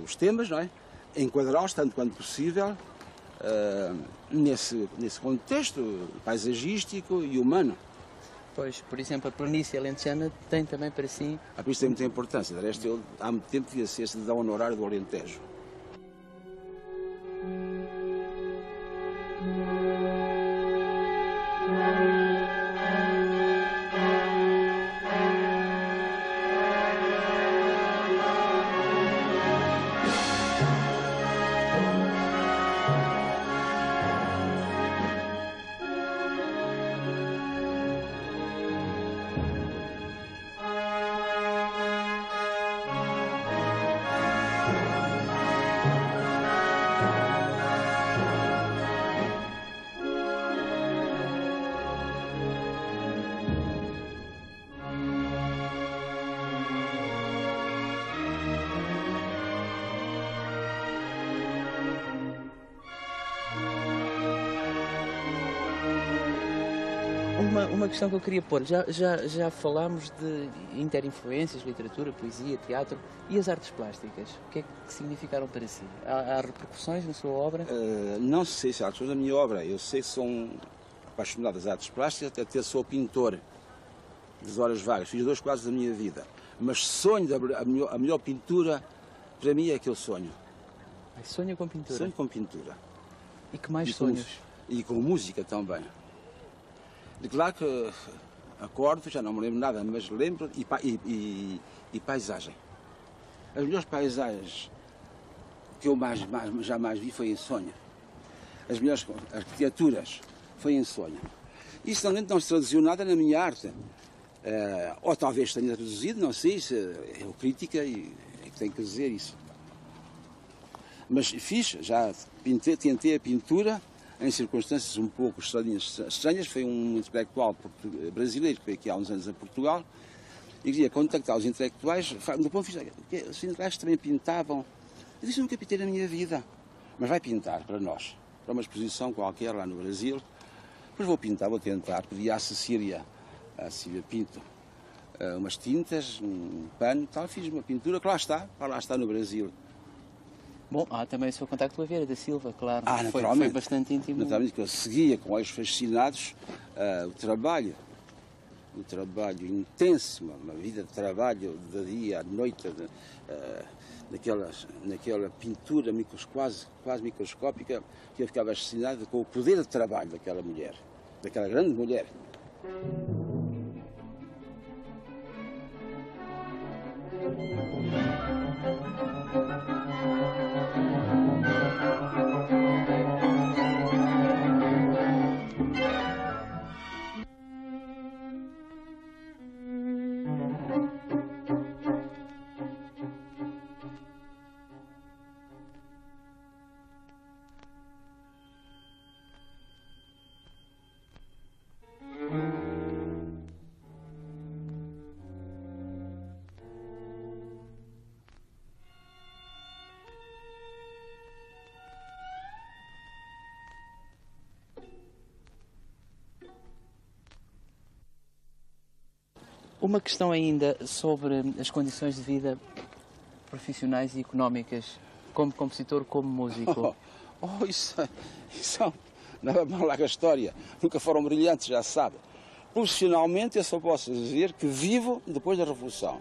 os temas, não é? Enquadrá-los, tanto quanto possível, nesse contexto paisagístico e humano. Pois, por exemplo, a planície alentejana tem também para si... Por isso tem muita importância. De resto, eu há muito tempo devia ser cidadão honorário do Alentejo. Uma questão que eu queria pôr, já falámos de interinfluências, literatura, poesia, teatro e as artes plásticas. O que é que significaram para si? Há repercussões na sua obra? Não sei se há repercussões na minha obra. Eu sei que sou apaixonado das artes plásticas, até sou pintor das horas vagas. Fiz 2 quadros da minha vida. Mas sonho, a melhor pintura, para mim é aquele sonho. Sonha com pintura? Sonho com pintura. E que mais sonhos? E com música também. De claro que acordo, já não me lembro nada, mas lembro, e paisagem. As melhores paisagens que eu jamais vi foi em sonho. As melhores arquiteturas foi em sonho. Isso não se traduziu nada na minha arte. Ou talvez tenha traduzido, não sei, se é o crítica e é que tem que dizer isso. Mas fiz, já tentei a pintura em circunstâncias um pouco estranhas. Foi um intelectual brasileiro que veio aqui há uns anos a Portugal e queria contactar os intelectuais. Do ponto de vista, os intelectuais também pintavam. Eu disse, nunca pintei na minha vida, mas vai pintar para nós, para uma exposição qualquer lá no Brasil. Depois vou tentar. Pedi à Cecília Pinto umas tintas, um pano, tal. Fiz uma pintura que lá está no Brasil. Bom, há também o seu contacto com a Vieira da Silva, claro. Foi Naturalmente. bastante íntimo. Naturalmente que eu seguia com olhos fascinados o trabalho intenso, uma vida de trabalho de dia à noite, naquela pintura quase microscópica, que eu ficava fascinado com o poder de trabalho daquela mulher, daquela grande mulher. Uma questão ainda sobre as condições de vida profissionais e económicas, como compositor, como músico. Isso não é uma larga história. Nunca foram brilhantes, já se sabe. Profissionalmente, eu só posso dizer que vivo depois da Revolução.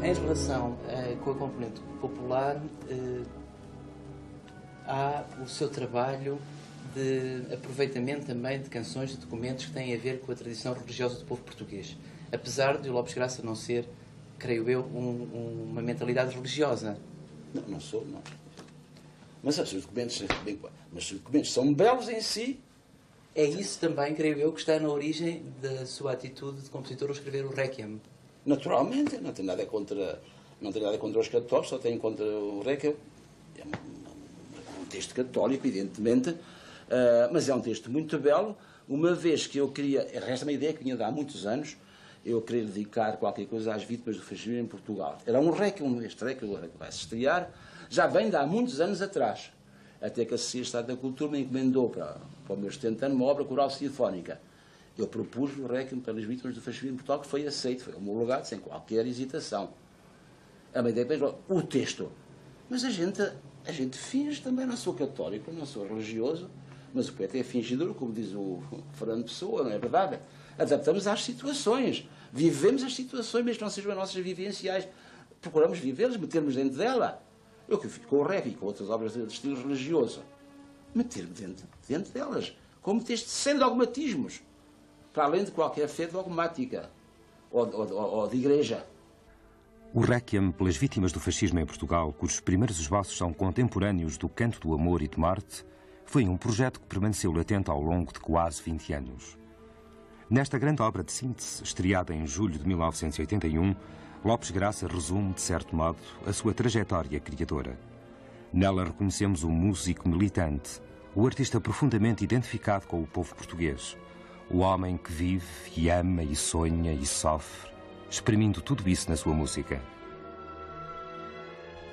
Em relação com a componente popular, há o seu trabalho de aproveitamento também de canções e documentos que têm a ver com a tradição religiosa do povo português. Apesar de o Lopes Graça não ser, creio eu, uma mentalidade religiosa. Não sou, não. Mas os documentos são belos em si. É isso também, creio eu, que está na origem da sua atitude de compositor ao escrever o Requiem. Naturalmente, não tem nada contra os católicos, só tem contra o Requiem. É um texto católico, evidentemente, mas é um texto muito belo, uma vez que eu queria, resta uma ideia que vinha de há muitos anos, eu queria dedicar qualquer coisa às vítimas do fascismo em Portugal. Era um Requiem, este Requiem vai se estrear, já vem de há muitos anos atrás, até que a Sociedade de Estado da Cultura me encomendou para o meu 70 ano uma obra coral sinfónica. Eu propus o Requiem para as vítimas do fascismo em Portugal, que foi aceito, foi homologado sem qualquer hesitação. É uma ideia, o texto. Mas a gente finge também, não sou católico, não sou religioso, mas o poeta é fingidor, como diz o Fernando Pessoa, não é verdade? Adaptamos às situações, vivemos as situações, mesmo que não sejam as nossas vivenciais, procuramos vivê-las, metermos dentro dela. Eu que fiz com o Requiem e com outras obras de estilo religioso, meter-me dentro delas, como texto sem dogmatismos, para além de qualquer fé dogmática ou de igreja. O Requiem pelas vítimas do fascismo em Portugal, cujos primeiros esboços são contemporâneos do Canto do Amor e de Marte, foi um projeto que permaneceu latente ao longo de quase 20 anos. Nesta grande obra de síntese, estreada em julho de 1981, Lopes Graça resume, de certo modo, a sua trajetória criadora. Nela reconhecemos o músico militante, o artista profundamente identificado com o povo português, o homem que vive e ama e sonha e sofre, exprimindo tudo isso na sua música.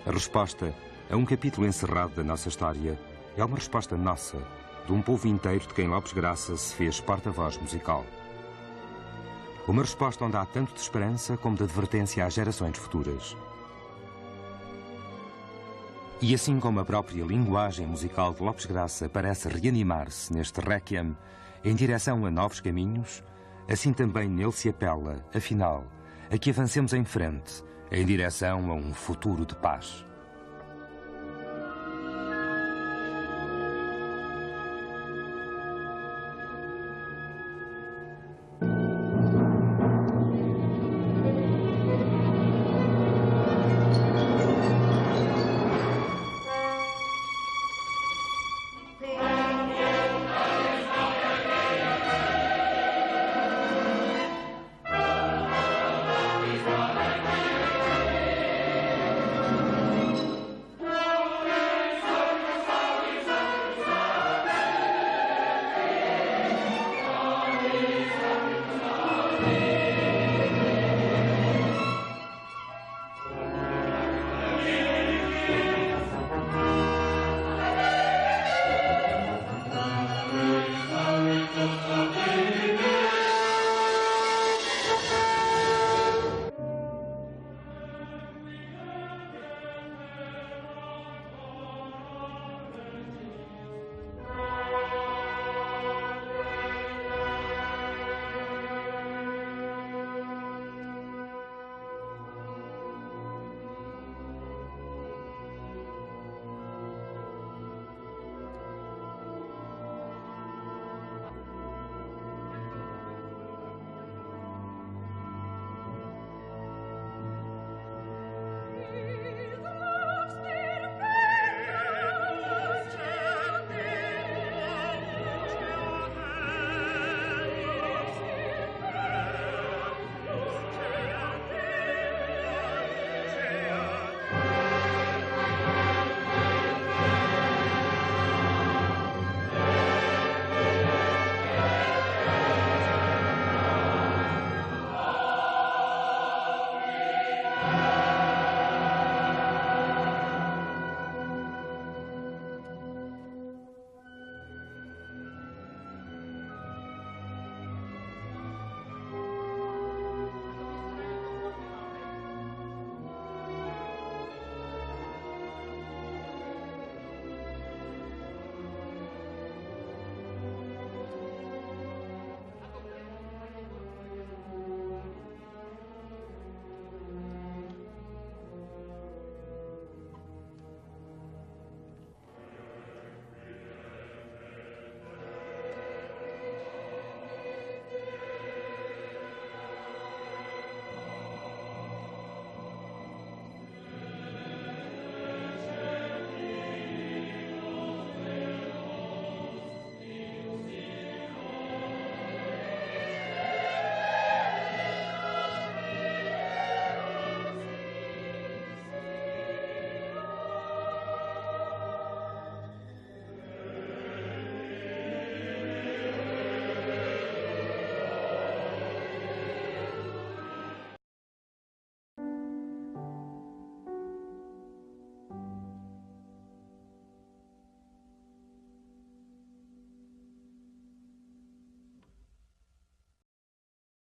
A resposta a um capítulo encerrado da nossa história é uma resposta nossa, de um povo inteiro de quem Lopes Graça se fez porta-voz musical. Uma resposta onde há tanto de esperança como de advertência às gerações futuras. E assim como a própria linguagem musical de Lopes Graça parece reanimar-se neste Requiem em direção a novos caminhos, assim também nele se apela, afinal, a que avancemos em frente, em direção a um futuro de paz.